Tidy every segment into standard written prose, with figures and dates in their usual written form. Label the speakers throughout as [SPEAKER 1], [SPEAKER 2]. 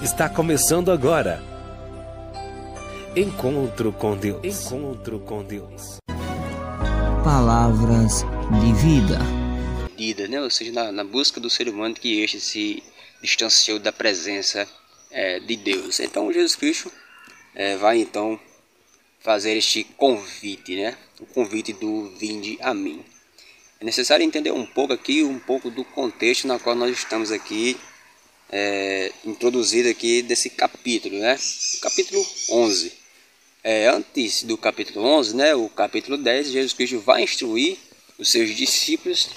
[SPEAKER 1] Está começando agora. Encontro com Deus. Encontro com Deus.
[SPEAKER 2] Palavras de vida.
[SPEAKER 3] Né? Ou seja, na busca do ser humano que este se distanciou da presença de Deus. Então Jesus Cristo vai então fazer este convite, né? O convite do vinde a mim. É necessário entender um pouco do contexto na qual nós estamos aqui introduzido aqui desse capítulo, né? O capítulo 11. Antes do capítulo 11, né? O capítulo 10, Jesus Cristo vai instruir os seus discípulos,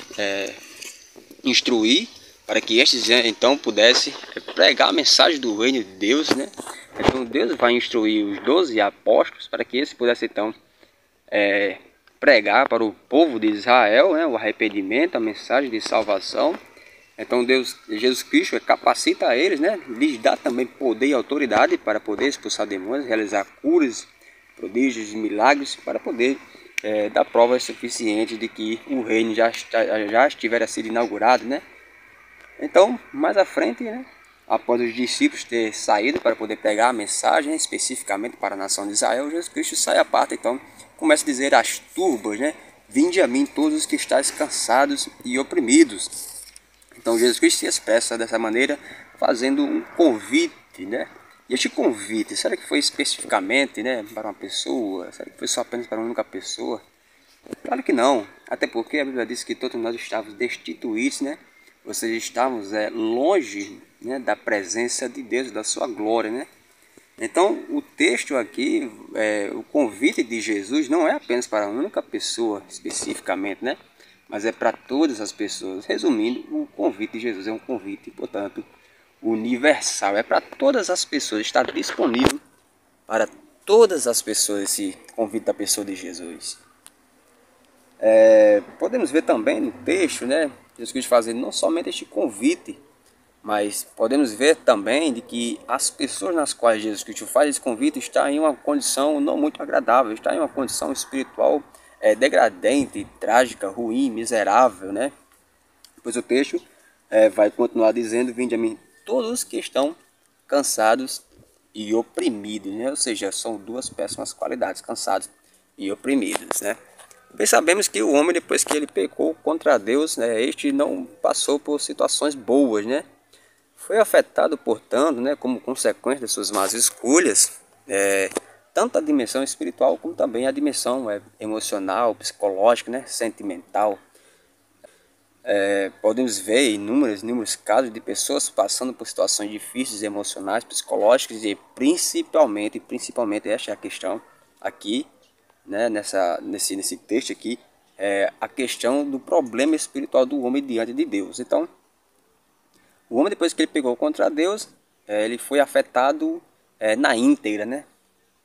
[SPEAKER 3] para que estes então pudessem pregar a mensagem do reino de Deus, né? Então Deus vai instruir os 12 apóstolos para que eles pudessem então pregar para o povo de Israel, né? O arrependimento, a mensagem de salvação. Então Jesus Cristo capacita eles, né? Lhes dá também poder e autoridade para poder expulsar demônios, realizar curas, prodígios e milagres, para poder dar provas suficientes de que o reino já estivera sido inaugurado, né? Então, mais à frente, né? Após os discípulos ter saído para poder pegar a mensagem especificamente para a nação de Israel, Jesus Cristo sai à parte, então começa a dizer às turbas, né? Vinde a mim todos os que estáis cansados e oprimidos. Então Jesus Cristo se expressa dessa maneira, fazendo um convite, né? E este convite, será que foi especificamente, né, para uma pessoa? Será que foi só apenas para uma única pessoa? Claro que não, até porque a Bíblia diz que todos nós estávamos destituídos, né? Ou seja, estávamos longe, né, da presença de Deus, da sua glória, né? Então o texto aqui, o convite de Jesus não é apenas para uma única pessoa especificamente, né? Mas é para todas as pessoas. Resumindo, o convite de Jesus é um convite, portanto, universal. É para todas as pessoas, está disponível para todas as pessoas esse convite da pessoa de Jesus. Podemos ver também no texto, né, Jesus Cristo fazendo não somente este convite, mas podemos ver também de que as pessoas nas quais Jesus Cristo faz esse convite estão em uma condição não muito agradável, estão em uma condição espiritual degradante, trágica, ruim, miserável, né? Pois o texto vai continuar dizendo: vinde a mim todos os que estão cansados e oprimidos, né? Ou seja, são duas péssimas qualidades, cansados e oprimidos, né? Bem sabemos que o homem, depois que ele pecou contra Deus, né, este não passou por situações boas, né? Foi afetado, portanto, né, como consequência das suas más escolhas, tanto a dimensão espiritual como também a dimensão emocional, psicológica, né, sentimental. Podemos ver inúmeros casos de pessoas passando por situações difíceis, emocionais, psicológicas e principalmente esta é a questão aqui, né, nesse texto aqui, a questão do problema espiritual do homem diante de Deus. Então, o homem, depois que ele pegou contra Deus, ele foi afetado na íntegra, né?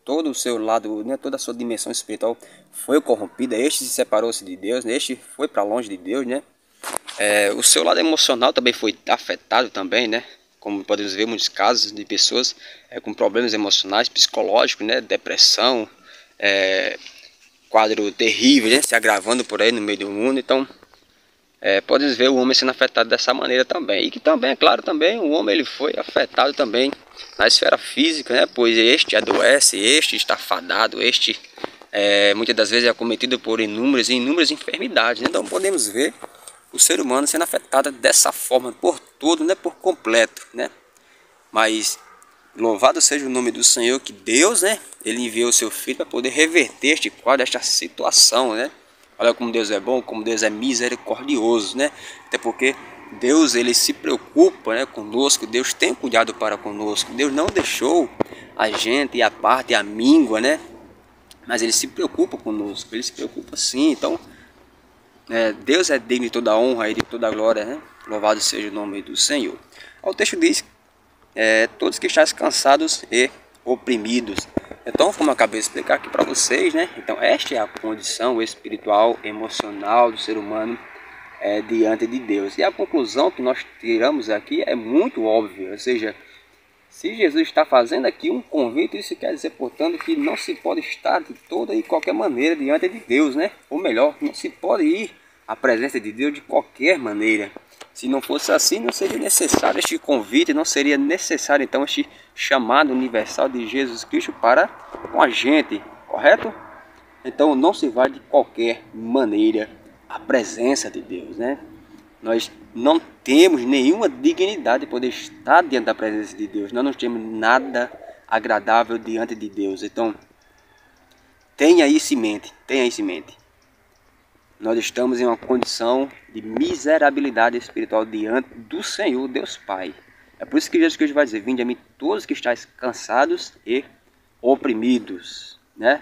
[SPEAKER 3] Todo o seu lado, né, toda a sua dimensão espiritual foi corrompida. Este se separou-se de Deus, né? Este foi para longe de Deus, né? O seu lado emocional também foi afetado também, né? Como podemos ver muitos casos de pessoas com problemas emocionais, psicológicos, né? Depressão, quadro terrível, né? Se agravando por aí no meio do mundo. Então, podemos ver o homem sendo afetado dessa maneira também. E que também, é claro, também o homem ele foi afetado também na esfera física, né? Pois este adoece, este está fadado, este muitas das vezes é acometido por inúmeras enfermidades, né? Então podemos ver o ser humano sendo afetado dessa forma, por todo, né? Por completo, né? Mas louvado seja o nome do Senhor, que Deus, né? Ele enviou o seu Filho para poder reverter este quadro, esta situação, né? Olha como Deus é bom, como Deus é misericordioso, né? Até porque Deus, ele se preocupa, né, conosco. Deus tem cuidado para conosco. Deus não deixou a gente e a parte, a míngua, né? Mas ele se preocupa conosco. Ele se preocupa sim. Então, Deus é digno de toda a honra e de toda a glória, né? Louvado seja o nome do Senhor. O texto diz: todos que estáis cansados e oprimidos. Então, como eu acabei de explicar aqui para vocês, né? Então, esta é a condição espiritual, emocional do ser humano diante de Deus. E a conclusão que nós tiramos aqui é muito óbvia. Ou seja, se Jesus está fazendo aqui um convite, isso quer dizer, portanto, que não se pode estar de toda e qualquer maneira diante de Deus, né? Ou melhor, não se pode ir à presença de Deus de qualquer maneira, Se não fosse assim, não seria necessário este convite, não seria necessário então este chamado universal de Jesus Cristo para com a gente, correto? Então não se vai de qualquer maneira a presença de Deus, né? Nós não temos nenhuma dignidade de poder estar diante da presença de Deus. Nós não temos nada agradável diante de Deus. Então tenha isso em mente, tenha isso em mente. Nós estamos em uma condição de miserabilidade espiritual diante do Senhor, Deus Pai. É por isso que Jesus Cristo vai dizer: vinde a mim todos que estáis cansados e oprimidos, né?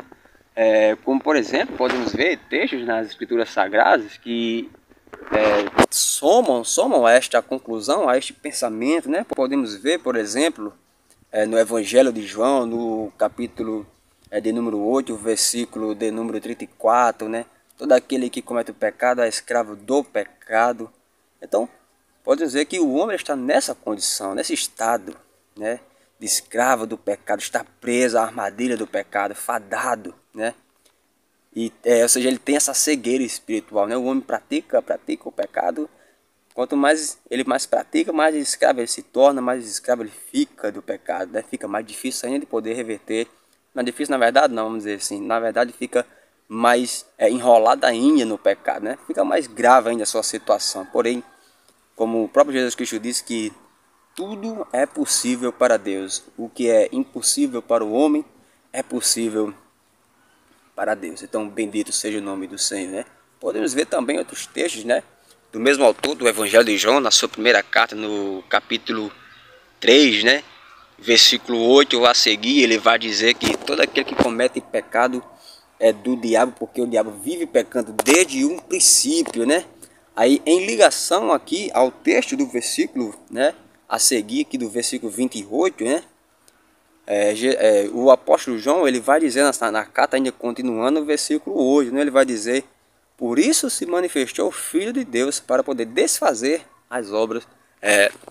[SPEAKER 3] Como por exemplo, podemos ver textos nas Escrituras Sagradas que somam a esta conclusão, a este pensamento, né? Podemos ver, por exemplo, no Evangelho de João, no capítulo de número 8, versículo de número 34, né? Todo aquele que comete o pecado é escravo do pecado. Então, pode dizer que o homem está nessa condição, nesse estado, né, de escravo do pecado, está preso à armadilha do pecado, fadado, né? Ou seja, ele tem essa cegueira espiritual, né? O homem pratica o pecado. Quanto mais ele pratica, mais escravo ele se torna, mais escravo ele fica do pecado, né? Fica mais difícil ainda de poder reverter. Mais difícil, na verdade, não, vamos dizer assim. Na verdade, fica mais enrolado ainda no pecado, né? Fica mais grave ainda a sua situação. Porém, como o próprio Jesus Cristo disse, que tudo é possível para Deus. O que é impossível para o homem é possível para Deus. Então, bendito seja o nome do Senhor, né? Podemos ver também outros textos, né, do mesmo autor do Evangelho de João, na sua primeira carta, no capítulo 3, né, versículo 8 a seguir, ele vai dizer que todo aquele que comete pecado é do diabo, porque o diabo vive pecando desde um princípio, né? Aí, em ligação aqui ao texto do versículo, né, a seguir aqui do versículo 28, né, o apóstolo João, ele vai dizer na carta, ainda continuando no versículo 8, né, ele vai dizer: por isso se manifestou o Filho de Deus, para poder desfazer as obras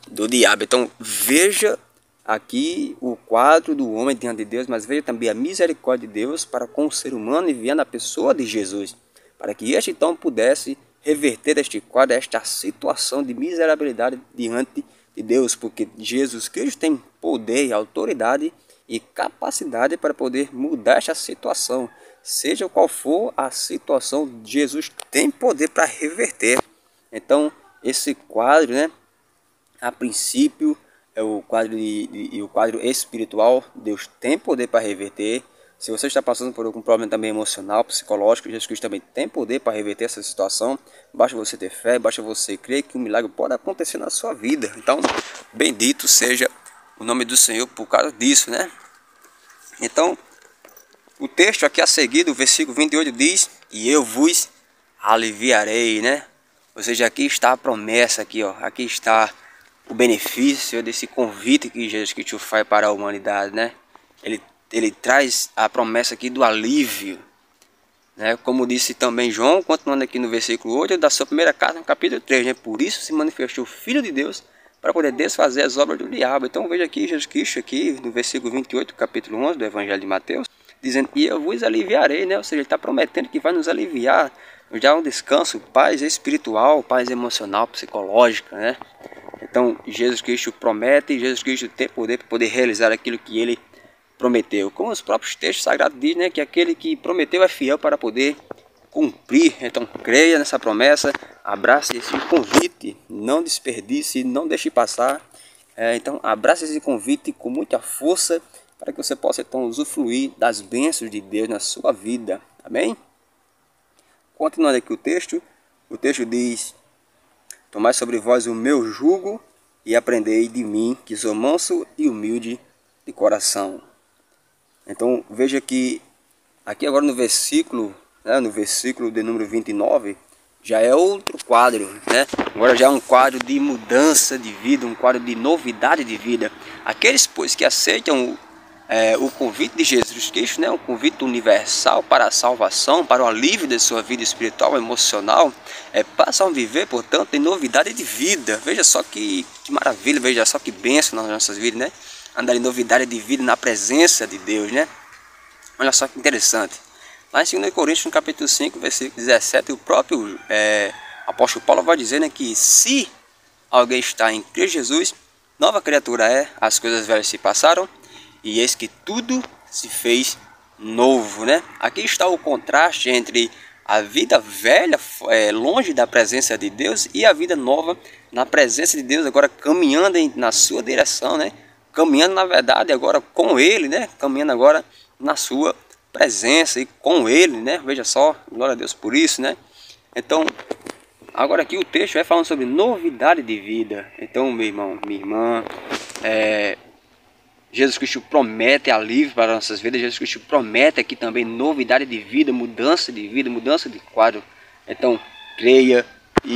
[SPEAKER 3] do diabo. Então veja aqui o quadro do homem diante de Deus, mas veja também a misericórdia de Deus para com o ser humano, enviando a pessoa de Jesus, para que este então pudesse reverter este quadro, esta situação de miserabilidade diante de Deus, porque Jesus Cristo tem poder, autoridade e capacidade para poder mudar esta situação. Seja qual for a situação, Jesus tem poder para reverter. Então esse quadro, né, a princípio é o quadro o quadro espiritual, Deus tem poder para reverter. Se você está passando por algum problema também emocional, psicológico, Jesus Cristo também tem poder para reverter essa situação. Basta você ter fé, basta você crer que um milagre pode acontecer na sua vida. Então, bendito seja o nome do Senhor por causa disso, né? Então, o texto aqui a seguir, do versículo 28, diz: e eu vos aliviarei, né? Ou seja, aqui está a promessa, aqui, ó, aqui está o benefício desse convite que Jesus Cristo faz para a humanidade, né? Ele traz a promessa aqui do alívio, né? Como disse também João, continuando aqui no versículo 8 da sua primeira carta, no capítulo 3, né? Por isso se manifestou o Filho de Deus, para poder desfazer as obras do diabo. Então veja aqui Jesus Cristo, aqui no versículo 28, capítulo 11 do Evangelho de Mateus, dizendo: e eu vos aliviarei, né? Ou seja, ele está prometendo que vai nos aliviar, nos dar um descanso, paz espiritual, paz emocional, psicológica, né? Então Jesus Cristo promete, e Jesus Cristo tem poder para poder realizar aquilo que ele prometeu. Como os próprios textos sagrados dizem, né, que aquele que prometeu é fiel para poder cumprir. Então creia nessa promessa, abrace esse convite, não desperdice, não deixe passar. Então abrace esse convite com muita força, para que você possa então usufruir das bênçãos de Deus na sua vida. Amém? Continuando aqui o texto diz: tomai sobre vós o meu jugo e aprendei de mim, que sou manso e humilde de coração. Então veja que aqui agora no versículo de número 29, já é outro quadro, né? Agora já é um quadro de mudança de vida, um quadro de novidade de vida. Aqueles, pois, que aceitam o convite de Jesus Cristo, né, um convite universal para a salvação, para o alívio de sua vida espiritual, emocional, passam a viver, portanto, em novidade de vida. Veja só que maravilha, veja só que bênção nas nossas vidas, né? Andar em novidade de vida na presença de Deus, né? Olha só que interessante. Lá em 2 Coríntios, no capítulo 5, versículo 17, o próprio apóstolo Paulo vai dizer, né, que se alguém está em Cristo Jesus, nova criatura é, as coisas velhas se passaram, e eis que tudo se fez novo, né? Aqui está o contraste entre a vida velha, longe da presença de Deus, e a vida nova na presença de Deus, agora caminhando na sua direção, né? Caminhando, na verdade, agora com Ele, né? Caminhando agora na sua presença e com Ele, né? Veja só, glória a Deus por isso, né? Então, agora aqui o texto vai falando sobre novidade de vida. Então, meu irmão, minha irmã, Jesus Cristo promete alívio para nossas vidas. Jesus Cristo promete aqui também novidade de vida, mudança de quadro. Então, creia e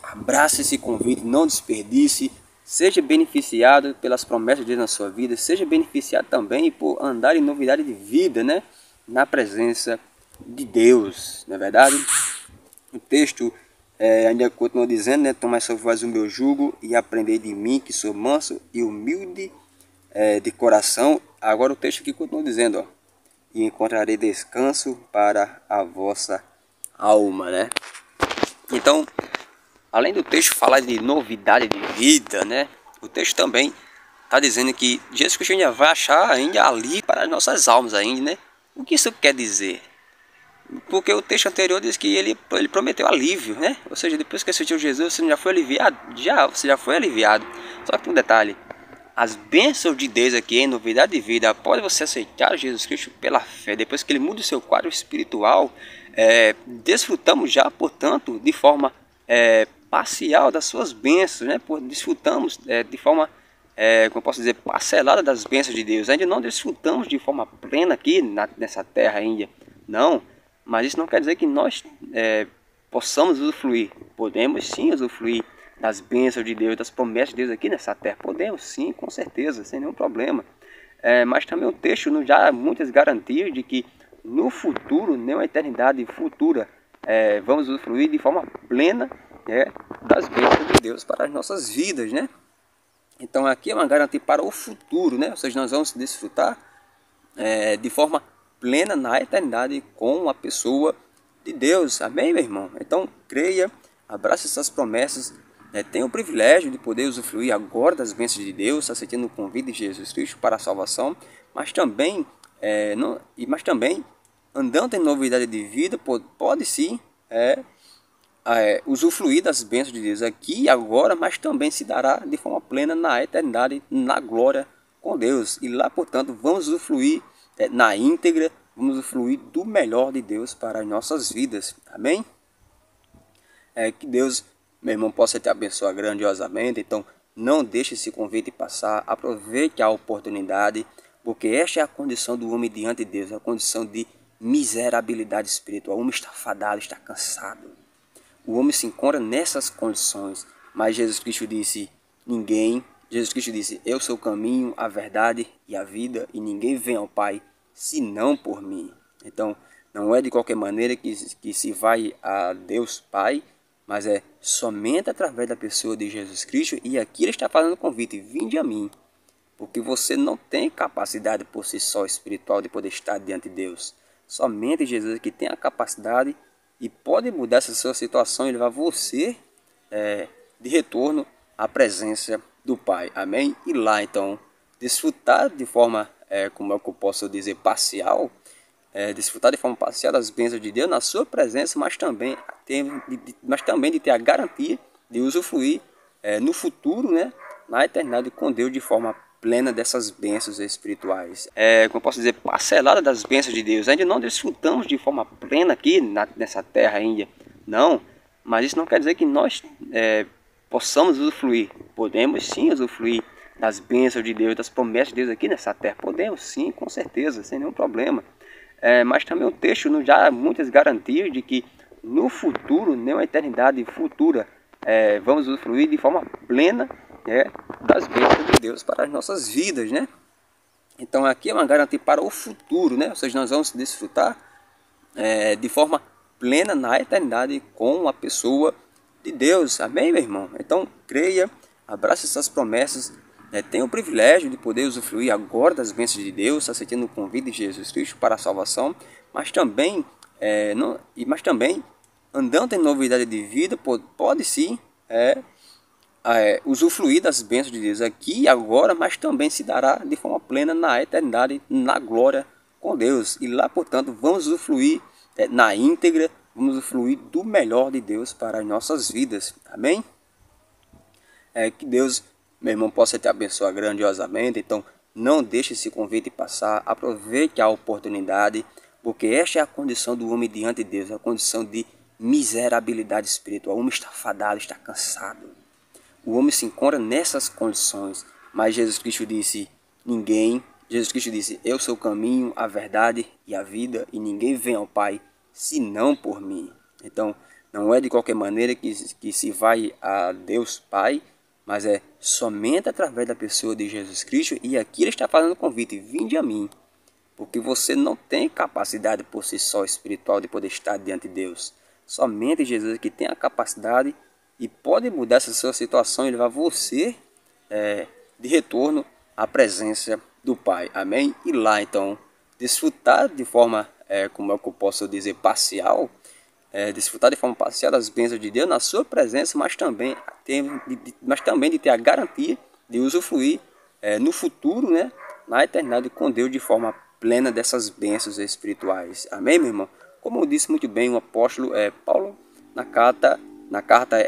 [SPEAKER 3] abrace esse convite, não desperdice. Seja beneficiado pelas promessas de Deus na sua vida. Seja beneficiado também por andar em novidade de vida, né? Na presença de Deus, não é verdade? O texto ainda continua dizendo, né? Tomai sobre vós o meu jugo e aprendei de mim, que sou manso e humilde de coração. Agora o texto aqui continua dizendo, ó, e encontrarei descanso para a vossa alma, né? Então, além do texto falar de novidade de vida, né? O texto também está dizendo que Jesus Cristo ainda vai achar ainda ali para as nossas almas ainda, né? O que isso quer dizer? Porque o texto anterior diz que ele prometeu alívio, né? Ou seja, depois que assistiu Jesus, você já foi aliviado? Você já foi aliviado. Só que um detalhe, as bênçãos de Deus aqui em novidade de vida, após você aceitar Jesus Cristo pela fé, depois que ele muda o seu quadro espiritual, desfrutamos já, portanto, de forma parcial das suas bênçãos, né? Desfrutamos de forma, como eu posso dizer, parcelada das bênçãos de Deus. Ainda não desfrutamos de forma plena aqui nessa terra ainda, não. Mas isso não quer dizer que nós possamos usufruir. Podemos sim usufruir das bênçãos de Deus, das promessas de Deus aqui nessa terra. Podemos sim, com certeza, sem nenhum problema. Mas também o texto nos dá muitas garantias de que no futuro, numa eternidade futura, vamos usufruir de forma plena das bênçãos de Deus para as nossas vidas, né? Então aqui é uma garantia para o futuro, né? Ou seja, nós vamos desfrutar de forma plena na eternidade com a pessoa de Deus. Amém, meu irmão? Então creia, abrace essas promessas, tenha o privilégio de poder usufruir agora das bênçãos de Deus, aceitando o convite de Jesus Cristo para a salvação, mas também andando em novidade de vida, pode sim usufruir das bênçãos de Deus aqui e agora, mas também se dará de forma plena na eternidade, na glória com Deus. E lá, portanto, vamos usufruir na íntegra, vamos usufruir do melhor de Deus para as nossas vidas. Amém? Que Deus, meu irmão, possa te abençoar grandiosamente. Então, não deixe esse convite passar. Aproveite a oportunidade, porque esta é a condição do homem diante de Deus, a condição de miserabilidade espiritual. O homem está fadado, está cansado. O homem se encontra nessas condições. Mas Jesus Cristo disse, eu sou o caminho, a verdade e a vida, e ninguém vem ao Pai senão por mim. Então, não é de qualquer maneira que se vai a Deus Pai, mas é somente através da pessoa de Jesus Cristo. E aqui ele está fazendo o convite, vinde a mim, porque você não tem capacidade por si só espiritual de poder estar diante de Deus. Somente Jesus que tem a capacidade e pode mudar essa sua situação e levar você de retorno à presença do Pai. Amém? E lá então desfrutar de forma, como é que eu posso dizer, parcial, desfrutar de forma parcial das bênçãos de Deus na sua presença, mas também de ter a garantia de usufruir no futuro, né, na eternidade com Deus de forma plena dessas bênçãos espirituais. Como eu posso dizer, parcelada das bênçãos de Deus. Ainda não desfrutamos de forma plena aqui nessa terra ainda, não. Mas isso não quer dizer que nós possamos usufruir. Podemos sim usufruir das bênçãos de Deus, das promessas de Deus aqui nessa terra. Podemos sim, com certeza, sem nenhum problema. Mas também o texto nos dá muitas garantias de que no futuro, numa eternidade futura, vamos usufruir de forma plena das bênçãos de Deus para as nossas vidas, né? Então aqui é uma garantia para o futuro, né? Ou seja, nós vamos desfrutar de forma plena na eternidade com a pessoa de Deus. Amém, meu irmão? Então creia, abrace essas promessas, tenha o privilégio de poder usufruir agora das bênçãos de Deus, aceitando o convite de Jesus Cristo para a salvação, mas também andando em novidade de vida, pode sim usufruir das bênçãos de Deus aqui e agora, mas também se dará de forma plena na eternidade, na glória com Deus. E lá, portanto, vamos usufruir na íntegra, vamos usufruir do melhor de Deus para as nossas vidas. Amém? Que Deus, meu irmão, possa te abençoar grandiosamente. Então, não deixe esse convite passar. Aproveite a oportunidade, porque esta é a condição do homem diante de Deus, a condição de miserabilidade espiritual. O homem está fadado, está cansado. O homem se encontra nessas condições. Mas Jesus Cristo disse, eu sou o caminho, a verdade e a vida, e ninguém vem ao Pai senão por mim. Então, não é de qualquer maneira que se vai a Deus Pai, mas é somente através da pessoa de Jesus Cristo. E aqui ele está fazendo o convite, vinde a mim, porque você não tem capacidade por si só espiritual de poder estar diante de Deus. Somente Jesus que tem a capacidade e pode mudar essa sua situação e levar você de retorno à presença do Pai. Amém? E lá então, desfrutar de forma, como é que eu posso dizer, parcial, desfrutar de forma parcial das bênçãos de Deus na sua presença, mas também de ter a garantia de usufruir no futuro, né, na eternidade com Deus de forma plena dessas bênçãos espirituais. Amém, meu irmão? Como disse muito bem o apóstolo Paulo na carta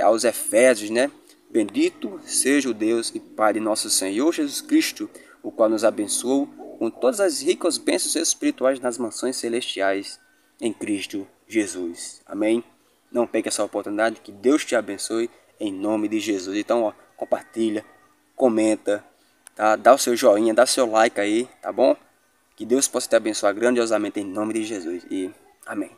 [SPEAKER 3] aos Efésios, né? Bendito seja o Deus e Pai de nosso Senhor Jesus Cristo, o qual nos abençoou com todas as ricas bênçãos espirituais nas mansões celestiais em Cristo Jesus. Amém? Não perca essa oportunidade, que Deus te abençoe em nome de Jesus. Então, compartilha, comenta, tá? Dá o seu joinha, dá seu like aí, tá bom? Que Deus possa te abençoar grandiosamente em nome de Jesus. E amém.